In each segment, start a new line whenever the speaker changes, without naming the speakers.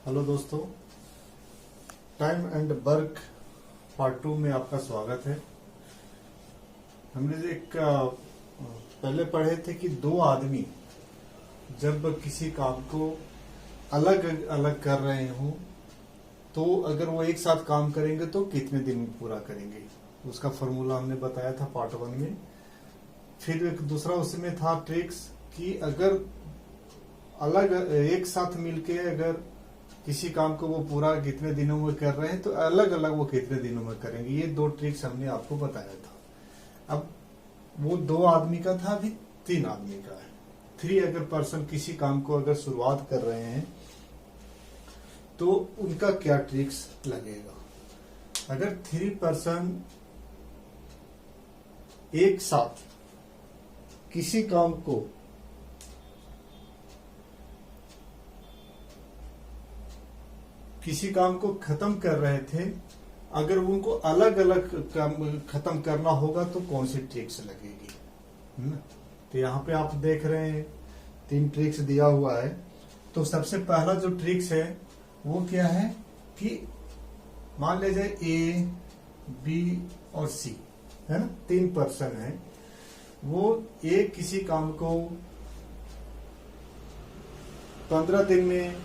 Hello दोस्तों, time and work part 2 में आपका स्वागत है। हमने एक पहले पढ़े थे कि दो आदमी जब किसी काम को अलग अलग कर रहे हों तो अगर वो एक साथ काम करेंगे तो कितने दिन में पूरा करेंगे, उसका फॉर्मूला हमने बताया था पार्ट 1 में। फिर एक दूसरा उसमें था ट्रिक्स कि अगर अलग एक साथ मिलके अगर किसी काम को वो पूरा कितने दिनों में कर रहे हैं तो अलग अलग वो कितने दिनों में करेंगे। ये दो ट्रिक्स हमने आपको बताया था। अब वो दो आदमी का था, अभी 3 आदमी का है। 3 अगर पर्सन किसी काम को अगर शुरुआत कर रहे हैं तो उनका क्या ट्रिक्स लगेगा। अगर 3 पर्सन एक साथ किसी काम को खत्म कर रहे थे, अगर उनको अलग अलग काम खत्म करना होगा तो कौन सी ट्रिक्स लगेगी, है ना। तो यहाँ पे आप देख रहे हैं 3 ट्रिक्स दिया हुआ है। तो सबसे पहला जो ट्रिक्स है वो क्या है कि मान ले जाए ए, बी और सी, है ना, 3 पर्सन है। वो ए किसी काम को 15 दिन में,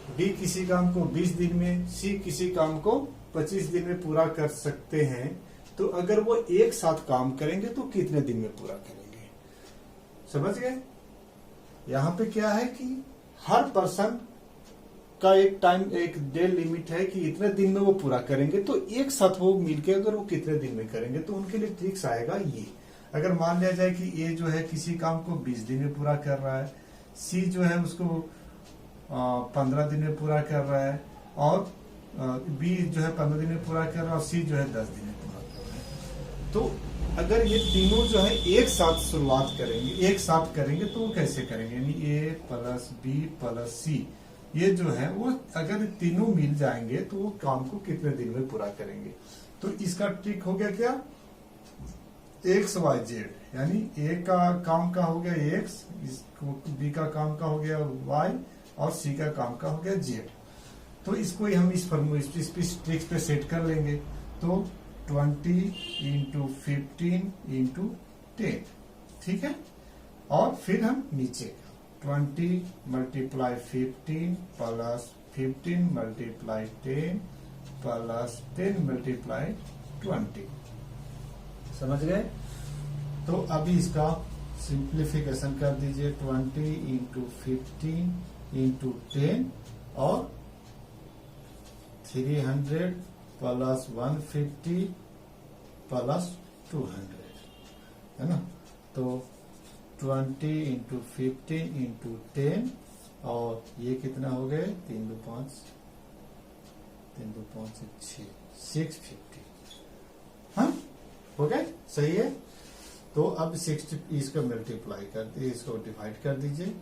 बी किसी काम को 20 दिन में, सी किसी काम को 25 दिन में पूरा कर सकते हैं। तो अगर वो एक साथ काम करेंगे तो कितने दिन में पूरा करेंगे, समझ गए। यहां पे क्या है कि हर पर्सन का एक टाइम, एक डे लिमिट है कि इतने दिन में वो पूरा करेंगे। तो एक साथ वो मिलके अगर वो कितने दिन में करेंगे तो उनके लिए ट्रिक्स आएगा ये। अगर मान लिया जाए कि ए जो है किसी काम को 20 दिन में पूरा कर रहा है, सी जो है उसको 15 दिन में पूरा कर रहा है, और बी जो है 15 दिन में पूरा कर रहा है, और सी जो है 10 दिन में पूरा कर रहा है। तो अगर ये तीनों जो है एक साथ शुरुआत करेंगे, एक साथ करेंगे तो वो कैसे करेंगे, यानी ए प्लस बी प्लस सी, ये जो है वो अगर तीनों मिल जाएंगे तो वो काम को कितने दिन में पूरा करेंगे। तो इसका ट्रिक हो गया क्या, एक्स वाई जेड, यानी ए का काम का हो गया एक्स, बी का काम का हो गया वाई, और सी का काम का हो गया जेड। तो इसको हम इस ट्रिक्स पे सेट कर लेंगे। तो 20 × 15 × 10, ठीक है। और फिर हम नीचे 20 × 15 प्लस 15 × 10 प्लस 10 × 20, समझ गए। तो अभी इसका सिंप्लीफिकेशन कर दीजिए। 20 × 15 × 10 और 300 प्लस 150 प्लस 200, है ना। तो 20 × 15 × 10 और ये कितना हो गए, 3 2 5 6, 650, हाँ हो गए, सही है। तो अब 60 इसका मल्टीप्लाई कर दीजिए, इसको डिवाइड कर दीजिए।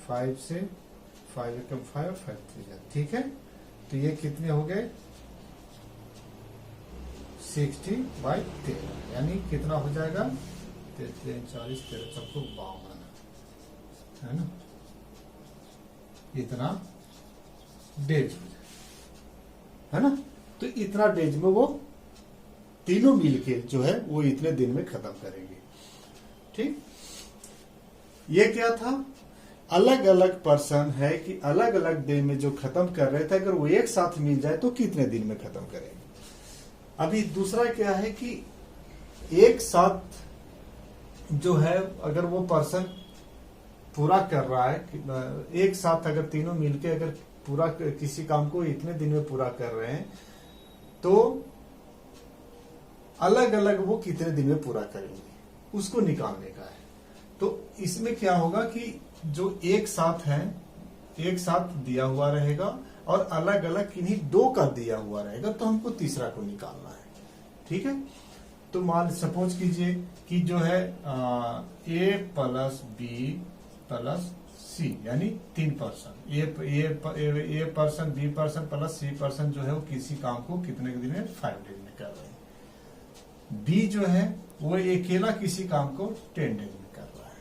फाइव से 5 एकम 5, 5 3, ठीक है। तो ये कितने हो गए, 60/13, यानी कितना हो जाएगा, 43 40 13 सबको 52, है ना। इतना डेज हो जाए, है ना। तो इतना डेज में वो तीनों मिलके जो है वो इतने दिन में खत्म करेंगे, ठीक। ये क्या था, अलग अलग पर्सन है कि अलग अलग डे में जो खत्म कर रहे थे, अगर वो एक साथ मिल जाए तो कितने दिन में खत्म करेंगे। अभी दूसरा क्या है कि एक साथ जो है अगर वो पर्सन पूरा कर रहा है, एक साथ अगर तीनों मिलके अगर पूरा किसी काम को इतने दिन में पूरा कर रहे हैं तो अलग अलग वो कितने दिन में पूरा करेंगे उसको निकालने का है। तो इसमें क्या होगा कि जो एक साथ है, एक साथ दिया हुआ रहेगा और अलग अलग किन्हीं 2 का दिया हुआ रहेगा, तो हमको तीसरा को निकालना है, ठीक है। तो मान सपोज कीजिए कि जो है A plus B plus C यानी 3%। A person, B person plus C person जो है वो किसी काम को कितने दिन में, 5 डेज में कर रहे हैं। बी जो है वो अकेला किसी काम को 10 डेज में कर रहा है।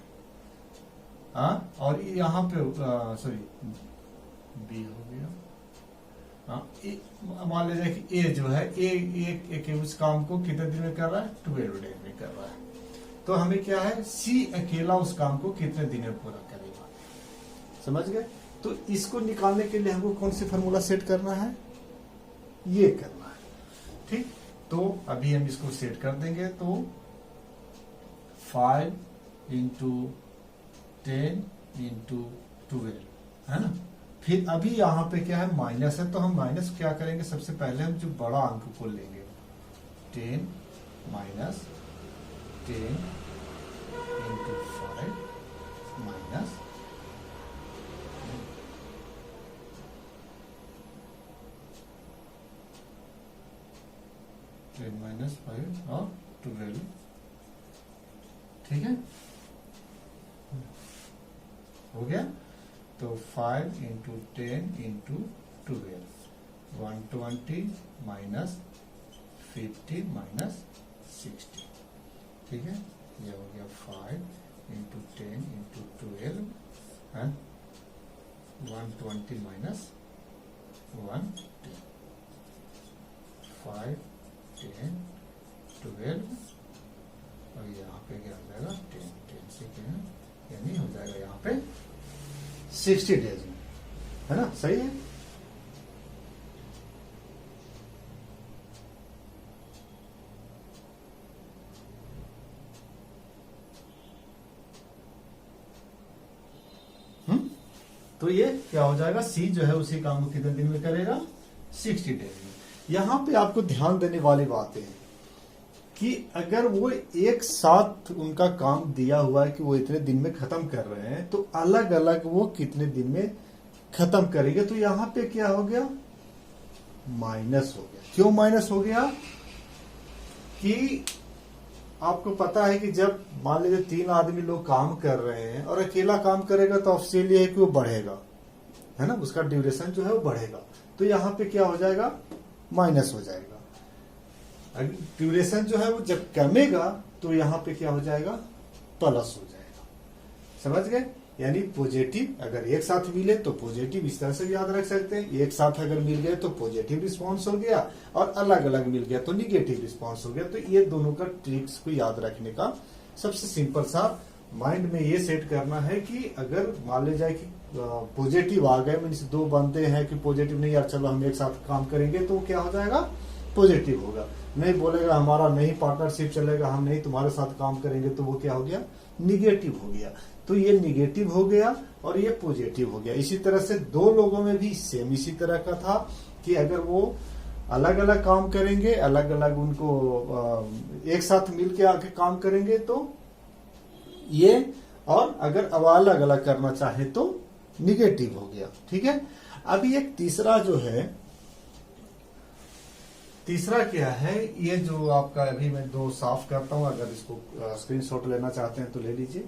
हाँ, और यहाँ पे सॉरी बी हो गया। हाँ, मान लीजिए कि ए जो है ए उस काम को कितने दिन में कर रहा है, 12 डेज में कर रहा है। तो हमें क्या है, सी अकेला उस काम को कितने दिन में पूरा करेगा। समझ गए। तो इसको निकालने के लिए हमको कौन सी फॉर्मूला सेट करना है, ये करना है। ठीक, तो अभी हम इसको सेट कर देंगे। तो 5 इंटू 10 इंटू 12 है ना। फिर अभी यहाँ पे क्या है, माइनस है, तो हम माइनस क्या करेंगे, सबसे पहले हम जो बड़ा अंक को लेंगे, 10 माइनस 10 इंटू 5 माइनस 10 माइनस 5 और 12। ठीक है, हो गया। तो 5 इंटू 10 इंटू 12, 120 माइनस 50 माइनस 60। ठीक है, ये हो गया 5 इंटू 10 इंटू 12 है 120 माइनस 110, 5 10 12 और यहाँ पे क्या हो जाएगा 10 से क्या, यानी हो जाएगा यहाँ पे 60 डेज में, है ना। सही है। तो ये क्या हो जाएगा, सी जो है उसी काम को कितने दिन में करेगा, 60 डेज में। यहां पे आपको ध्यान देने वाली बात है कि अगर वो एक साथ उनका काम दिया हुआ है कि वो इतने दिन में खत्म कर रहे हैं, तो अलग अलग वो कितने दिन में खत्म करेंगे। तो यहां पे क्या हो गया, माइनस हो गया। क्यों माइनस हो गया, कि आपको पता है कि जब मान लीजिए 3 आदमी लोग काम कर रहे हैं और अकेला काम करेगा तो ऑफिशियली है कि वो बढ़ेगा, है ना, उसका ड्यूरेशन जो है वो बढ़ेगा। तो यहां पे क्या हो जाएगा, माइनस हो जाएगा। ड्यूरेशन जो है वो जब कमेगा तो यहां पे क्या हो जाएगा, प्लस हो जाएगा। समझ गए। यानी पॉजिटिव अगर एक साथ मिले तो पॉजिटिव इस तरह से याद रख सकते हैं, एक साथ अगर मिल गए तो पॉजिटिव रिस्पांस हो गया, और अलग अलग मिल गया तो निगेटिव रिस्पांस हो गया। तो ये दोनों का ट्रिक्स को याद रखने का सबसे सिंपल सा माइंड में ये सेट करना है कि अगर मान ले जाए कि पॉजिटिव आ गए, मीन्स 2 बंदे हैं कि पॉजिटिव नहीं यार चलो हम एक साथ काम करेंगे, तो क्या हो जाएगा, पॉजिटिव होगा। नहीं बोलेगा हमारा नहीं पार्टनरशिप चलेगा, हम नहीं तुम्हारे साथ काम करेंगे, तो वो क्या हो गया, निगेटिव हो गया। तो ये निगेटिव हो गया और ये पॉजिटिव हो गया। इसी तरह से 2 लोगों में भी सेम इसी तरह का था कि अगर वो अलग अलग काम करेंगे, अलग अलग उनको एक साथ मिलके आके काम करेंगे तो ये, और अगर अब अलग अलग करना चाहे तो निगेटिव हो गया। ठीक है। अभी एक तीसरा जो है, तीसरा क्या है, ये जो आपका अभी मैं 2 साफ करता हूं, अगर इसको स्क्रीनशॉट लेना चाहते हैं तो ले लीजिए।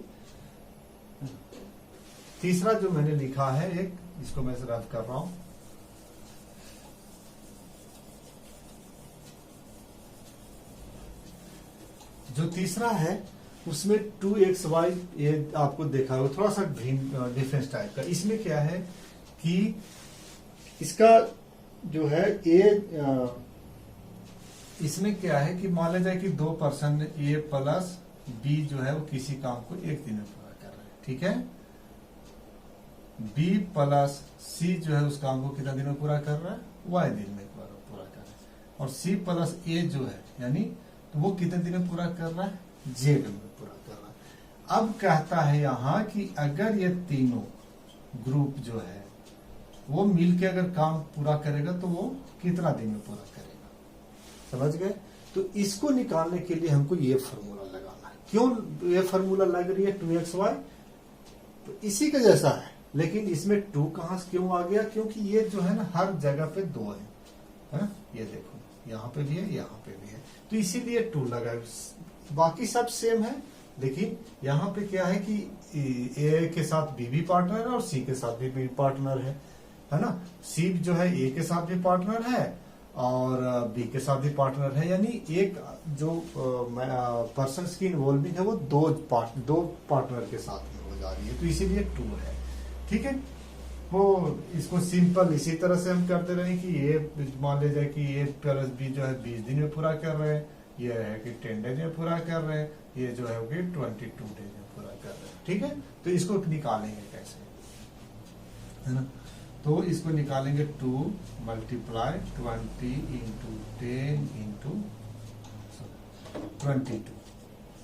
तीसरा जो मैंने लिखा है एक, इसको मैं रफ कर रहा हूं। जो तीसरा है उसमें 2xy ये आपको देखा हो, थोड़ा सा डिफरेंस टाइप का। इसमें क्या है कि इसका जो है इसमें क्या है कि मान लिया जाए कि 2 पर्सन ए प्लस बी जो है वो किसी काम को 1 दिन में पूरा कर रहे हैं। ठीक है। बी प्लस सी जो है उस काम को कितना दिन में पूरा कर रहा है, वाई दिन में पूरा कर रहा है। और सी प्लस ए जो है यानी तो वो कितने दिन में पूरा कर रहा है, जेड में पूरा कर रहा है। अब कहता है यहां कि अगर ये तीनों ग्रुप जो है वो मिलके अगर काम पूरा करेगा तो वो कितना दिन में पूरा करेगा। समझ गए। तो इसको निकालने के लिए हमको ये फॉर्मूला लगाना है। क्यों ये फॉर्मूला लग रही है 2xy, तो इसी का जैसा है, लेकिन इसमें 2 कहां से क्यों आ गया, क्योंकि ये जो है ना हर जगह पे 2 है ना, ये देखो यहाँ पे भी है यहाँ पे भी है, तो इसीलिए 2 लगा। बाकी सब सेम है, लेकिन यहाँ पे क्या है कि ए के साथ बी भी पार्टनर है और सी के साथ भी बी पार्टनर है ना। सी जो है ए के साथ भी पार्टनर है और बी के साथ भी पार्टनर है, यानी एक जो पर्सन की इन्वॉल्विंग है वो दो पार्टनर के साथ में हो जा रही है, तो इसीलिए 2 है। ठीक है, वो इसको सिंपल इसी तरह से हम करते रहे कि ये मान ले जाए कि ए प्लस बी जो है 20 दिन में पूरा कर रहे हैं, ये है कि 10 डेज में पूरा कर रहे हैं, ये जो है कि 22 डेज में पूरा कर रहे हैं। ठीक है, तो इसको निकालेंगे कैसे, है ना। तो इसको निकालेंगे 2 मल्टीप्लाई 20 इंटू 10 इंटू 22,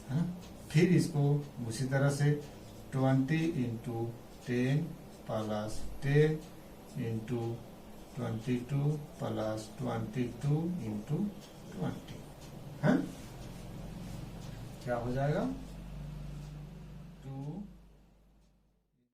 है ना। फिर इसको उसी तरह से 20 into 10 plus 10 into 22 plus 22 into 20, है क्या हो जाएगा 2